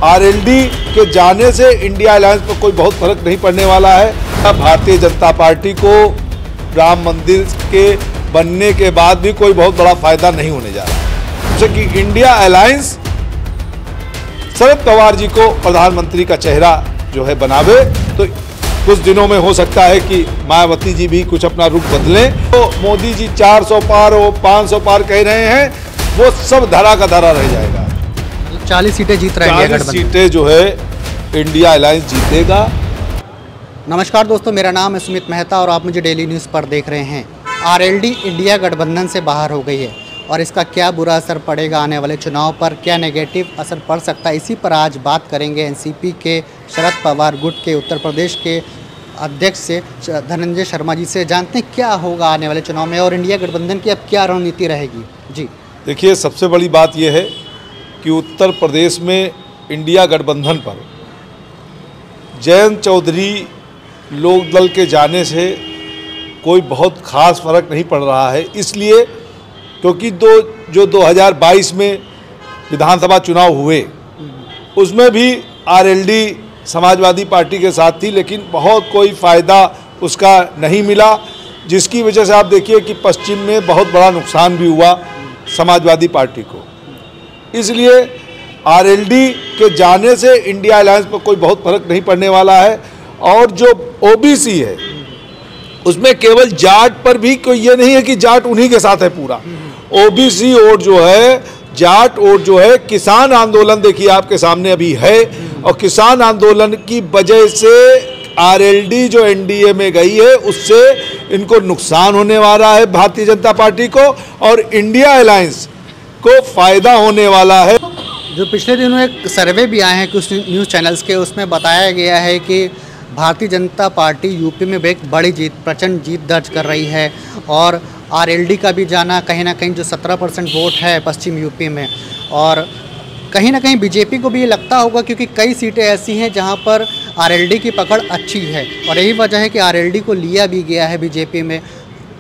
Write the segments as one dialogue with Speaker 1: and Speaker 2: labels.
Speaker 1: RLD के जाने से इंडिया अलायंस पर कोई बहुत फर्क नहीं पड़ने वाला है। भारतीय जनता पार्टी को राम मंदिर के बनने के बाद भी कोई बहुत बड़ा फायदा नहीं होने जा रहा है, जैसे कि इंडिया अलायंस शरद पवार जी को प्रधानमंत्री का चेहरा जो है बनावे, तो कुछ दिनों में हो सकता है कि मायावती जी भी कुछ अपना रुख बदलें। तो मोदी जी 400 पार और 500 पार कह रहे हैं, वो सब धरा का धरा रह जाएगा।
Speaker 2: 40 सीटें जीत रहा है
Speaker 1: 40 सीटें जो है इंडिया अलायंस जीतेगा।
Speaker 2: नमस्कार दोस्तों, मेरा नाम है सुमित मेहता और आप मुझे डेली न्यूज़ पर देख रहे हैं। आरएलडी इंडिया गठबंधन से बाहर हो गई है और इसका क्या बुरा असर पड़ेगा आने वाले चुनाव पर, क्या नेगेटिव असर पड़ सकता है, इसी पर आज बात करेंगे एनसीपी के शरद पवार गुट के उत्तर प्रदेश के अध्यक्ष से धनंजय शर्मा जी से। जानते हैं क्या होगा आने वाले चुनाव में और इंडिया गठबंधन की अब क्या रणनीति रहेगी। जी
Speaker 1: देखिए, सबसे बड़ी बात यह है कि उत्तर प्रदेश में इंडिया गठबंधन पर जयंत चौधरी लोकदल के जाने से कोई बहुत खास फर्क नहीं पड़ रहा है, इसलिए क्योंकि जो 2022 में विधानसभा चुनाव हुए उसमें भी आरएलडी समाजवादी पार्टी के साथ थी, लेकिन बहुत कोई फ़ायदा उसका नहीं मिला, जिसकी वजह से आप देखिए कि पश्चिम में बहुत बड़ा नुकसान भी हुआ समाजवादी पार्टी को। इसलिए आरएलडी के जाने से इंडिया अलायंस पर कोई बहुत फर्क नहीं पड़ने वाला है। और जो ओबीसी है उसमें केवल जाट पर भी कोई ये नहीं है कि जाट उन्हीं के साथ है, पूरा ओबीसी वोट जो है, जाट वोट जो है, किसान आंदोलन देखिए आपके सामने अभी है, और किसान आंदोलन की वजह से आरएलडी जो एनडीए में गई है उससे इनको नुकसान होने वाला है भारतीय जनता पार्टी को, और इंडिया अलायंस को फायदा होने वाला है।
Speaker 2: जो पिछले दिनों एक सर्वे भी आए हैं कुछ न्यूज़ चैनल्स के, उसमें बताया गया है कि भारतीय जनता पार्टी यूपी में एक बड़ी जीत, प्रचंड जीत दर्ज कर रही है, और आरएलडी का भी जाना कहीं ना कहीं जो 17% वोट है पश्चिम यूपी में, और कहीं ना कहीं बीजेपी को भी ये लगता होगा क्योंकि कई सीटें ऐसी हैं जहां पर आरएलडी की पकड़ अच्छी है, और यही वजह है कि आरएलडी को लिया भी गया है बीजेपी में।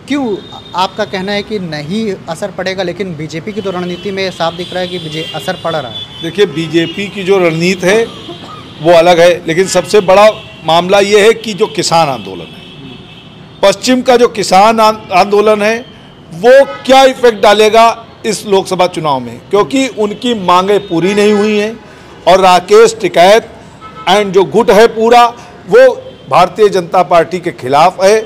Speaker 2: क्यों आपका कहना है कि नहीं असर पड़ेगा, लेकिन बीजेपी की तो रणनीति में साफ दिख रहा है कि असर पड़ रहा है।
Speaker 1: देखिए, बीजेपी की जो रणनीति है वो अलग है, लेकिन सबसे बड़ा मामला ये है कि जो किसान आंदोलन है, पश्चिम का जो किसान आंदोलन है, वो क्या इफेक्ट डालेगा इस लोकसभा चुनाव में, क्योंकि उनकी मांगें पूरी नहीं हुई हैं, और राकेश टिकैत एंड जो गुट है पूरा वो भारतीय जनता पार्टी के खिलाफ है,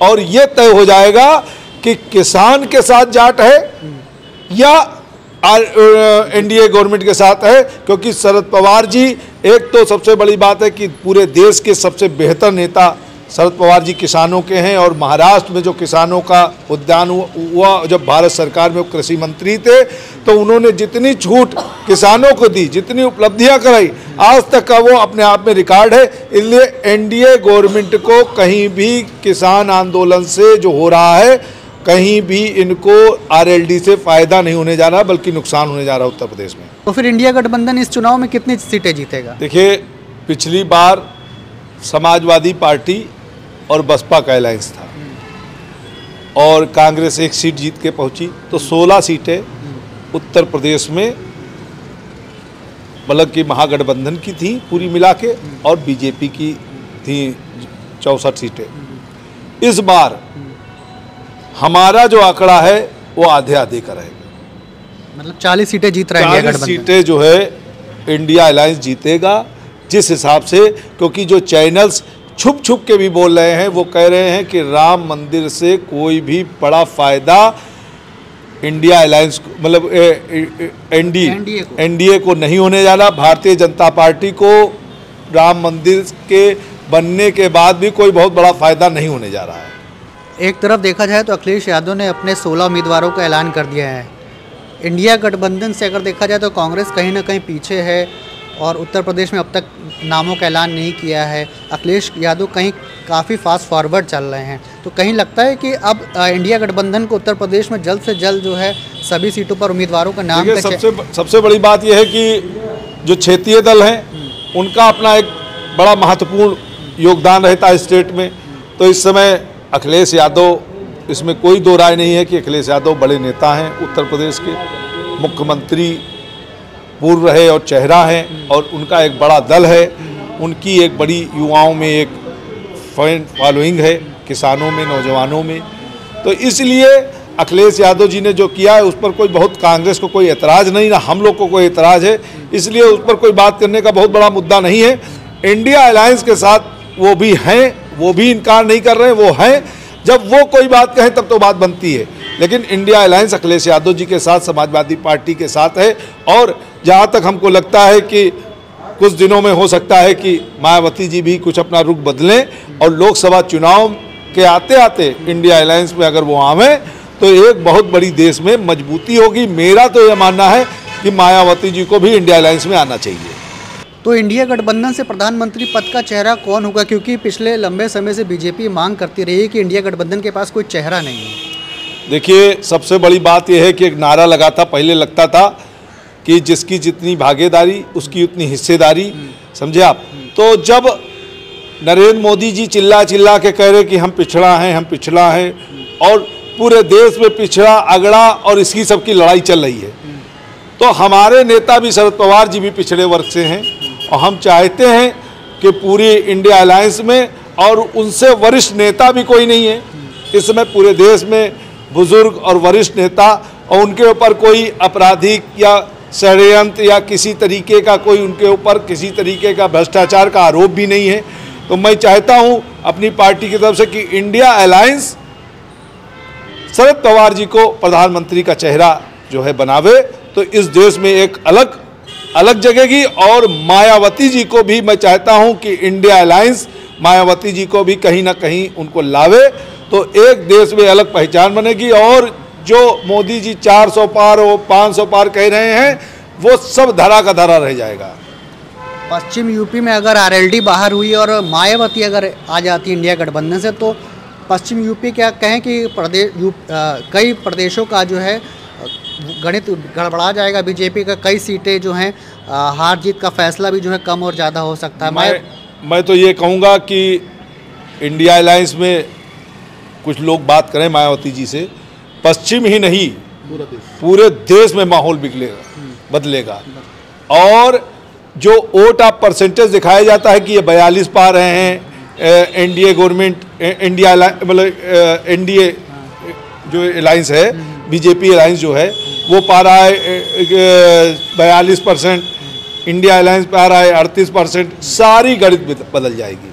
Speaker 1: और ये तय हो जाएगा कि किसान के साथ जाट है या एनडीए गवर्नमेंट के साथ है। क्योंकि शरद पवार जी, एक तो सबसे बड़ी बात है कि पूरे देश के सबसे बेहतर नेता शरद पवार जी किसानों के हैं, और महाराष्ट्र में जो किसानों का उद्यान हुआ जब भारत सरकार में वो कृषि मंत्री थे, तो उन्होंने जितनी छूट किसानों को दी, जितनी उपलब्धियां कराई, आज तक का वो अपने आप में रिकॉर्ड है। इसलिए एनडीए गवर्नमेंट को कहीं भी किसान आंदोलन से जो हो रहा है, कहीं भी इनको आरएलडी से फायदा नहीं होने जा रहा, बल्कि नुकसान होने जा रहा है उत्तर प्रदेश में।
Speaker 2: तो फिर इंडिया गठबंधन इस चुनाव में कितनी सीटें जीतेगा?
Speaker 1: देखिए, पिछली बार समाजवादी पार्टी और बसपा का अलायंस था, और कांग्रेस एक सीट जीत के पहुंची, तो 16 सीटें उत्तर प्रदेश में मतलब कि महागठबंधन की थी पूरी मिला के, और बीजेपी की थी 64 सीटें। इस बार हमारा जो आंकड़ा है वो आधे आधे का रहेगा,
Speaker 2: मतलब 40 सीटें जीत रहा है।
Speaker 1: 40 सीटें जो है इंडिया अलायंस जीतेगा, जिस हिसाब से, क्योंकि जो चैनल्स छुप छुप के भी बोल रहे हैं, वो कह रहे हैं कि राम मंदिर से कोई भी बड़ा फायदा इंडिया अलायंस मतलब एनडीए को नहीं होने जा रहा। भारतीय जनता पार्टी को राम मंदिर के बनने के बाद भी कोई बहुत बड़ा फायदा नहीं होने जा रहा है।
Speaker 2: एक तरफ देखा जाए तो अखिलेश यादव ने अपने 16 उम्मीदवारों का ऐलान कर दिया है। इंडिया गठबंधन से अगर देखा जाए तो कांग्रेस कहीं ना कहीं पीछे है, और उत्तर प्रदेश में अब तक नामों का ऐलान नहीं किया है। अखिलेश यादव कहीं काफ़ी फास्ट फॉरवर्ड चल रहे हैं, तो कहीं लगता है कि अब इंडिया गठबंधन को उत्तर प्रदेश में जल्द से जल्द जो है सभी सीटों पर उम्मीदवारों का नाम
Speaker 1: सबसे बड़ी बात यह है कि जो क्षेत्रीय दल हैं उनका अपना एक बड़ा महत्वपूर्ण योगदान रहता है स्टेट में। तो इस समय अखिलेश यादव, इसमें कोई दो राय नहीं है कि अखिलेश यादव बड़े नेता हैं उत्तर प्रदेश के, मुख्यमंत्री पूर्व रहे और चेहरा हैं और उनका एक बड़ा दल है, उनकी एक बड़ी युवाओं में एक फैन फॉलोइंग है, किसानों में, नौजवानों में। तो इसलिए अखिलेश यादव जी ने जो किया है उस पर कोई बहुत, कांग्रेस को कोई एतराज़ नहीं, ना हम लोग को कोई एतराज़ है, इसलिए उस पर कोई बात करने का बहुत बड़ा मुद्दा नहीं है। इंडिया अलायंस के साथ वो भी हैं, वो भी इनकार नहीं कर रहे हैं, वो हैं। जब वो कोई बात कहें तब तो बात बनती है, लेकिन इंडिया अलायंस अखिलेश यादव जी के साथ, समाजवादी पार्टी के साथ है। और जहाँ तक हमको लगता है कि कुछ दिनों में हो सकता है कि मायावती जी भी कुछ अपना रुख बदलें और लोकसभा चुनाव के आते आते इंडिया अलायंस में अगर वो आवें तो एक बहुत बड़ी देश में मजबूती होगी। मेरा तो यह मानना है कि मायावती जी को भी इंडिया अलायंस में आना चाहिए।
Speaker 2: तो इंडिया गठबंधन से प्रधानमंत्री पद का चेहरा कौन होगा, क्योंकि पिछले लंबे समय से बीजेपी मांग करती रही है कि इंडिया गठबंधन के पास कोई चेहरा नहीं है।
Speaker 1: देखिए, सबसे बड़ी बात यह है कि एक नारा लगा था, पहले लगता था कि जिसकी जितनी भागीदारी उसकी उतनी हिस्सेदारी, समझे आप। तो जब नरेंद्र मोदी जी चिल्ला चिल्ला के कह रहे कि हम पिछड़ा हैं, हम पिछड़ा हैं, और पूरे देश में पिछड़ा अगड़ा और इसकी सबकी लड़ाई चल रही है, तो हमारे नेता भी शरद पवार जी भी पिछड़े वर्ग से हैं और हम चाहते हैं कि पूरी इंडिया अलायंस में, और उनसे वरिष्ठ नेता भी कोई नहीं है इस समय पूरे देश में, बुजुर्ग और वरिष्ठ नेता, और उनके ऊपर कोई आपराधिक या षड्यंत्र या किसी तरीके का कोई उनके ऊपर किसी तरीके का भ्रष्टाचार का आरोप भी नहीं है। तो मैं चाहता हूं अपनी पार्टी की तरफ से कि इंडिया अलायंस शरद पवार जी को प्रधानमंत्री का चेहरा जो है बनावे, तो इस देश में एक अलग जगेगी। और मायावती जी को भी मैं चाहता हूं कि इंडिया अलायंस मायावती जी को भी कहीं ना कहीं उनको लावे, तो एक देश में अलग पहचान बनेगी। और जो मोदी जी 400 पार और 500 पार कह रहे हैं, वो सब धरा का धरा रह जाएगा।
Speaker 2: पश्चिम यूपी में अगर आरएलडी बाहर हुई और मायावती अगर आ जाती है इंडिया गठबंधन से, तो पश्चिम यूपी क्या कहें कि कई प्रदेशों का जो है गणित गड़बड़ा जाएगा। बीजेपी का कई सीटें जो हैं, हार जीत का फैसला भी जो है कम और ज़्यादा हो सकता है।
Speaker 1: मैं तो ये कहूँगा कि इंडिया अलायंस में कुछ लोग बात करें मायावती जी से, पश्चिम ही नहीं पूरे देश में माहौल बदलेगा। और जो वोट ऑफ परसेंटेज दिखाया जाता है कि ये 42 पा रहे हैं, एनडीए गवर्नमेंट, इंडिया मतलब एनडीए जो अलायंस है, बीजेपी अलायंस जो है वो पा रहा है 42%, इंडिया अलायंस पा रहा है 38%। सारी गणित बदल जाएगी।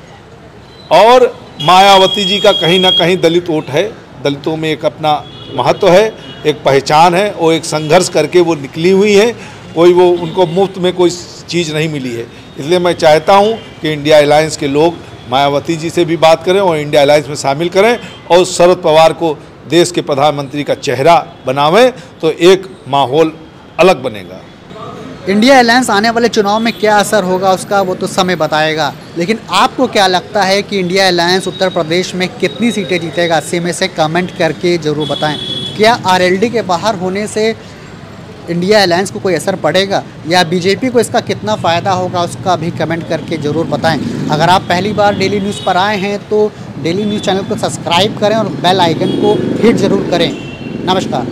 Speaker 1: और मायावती जी का कहीं ना कहीं दलित वोट है, दलितों में एक अपना महत्व है, एक पहचान है, वो एक संघर्ष करके वो निकली हुई है, कोई वो उनको मुफ्त में कोई चीज़ नहीं मिली है। इसलिए मैं चाहता हूँ कि इंडिया अलायंस के लोग मायावती जी से भी बात करें और इंडिया अलायंस में शामिल करें और शरद पवार को देश के प्रधानमंत्री का चेहरा बनावें, तो एक माहौल अलग बनेगा।
Speaker 2: इंडिया अलायंस आने वाले चुनाव में क्या असर होगा उसका वो तो समय बताएगा, लेकिन आपको क्या लगता है कि इंडिया अलायंस उत्तर प्रदेश में कितनी सीटें जीतेगा? 80 में से कमेंट करके ज़रूर बताएं। क्या आरएलडी के बाहर होने से इंडिया अलायंस को कोई असर पड़ेगा या बीजेपी को इसका कितना फ़ायदा होगा, उसका भी कमेंट करके ज़रूर बताएं। अगर आप पहली बार डेली न्यूज़ पर आए हैं तो डेली न्यूज़ चैनल को सब्सक्राइब करें और बेल आइकन को हिट ज़रूर करें। नमस्कार।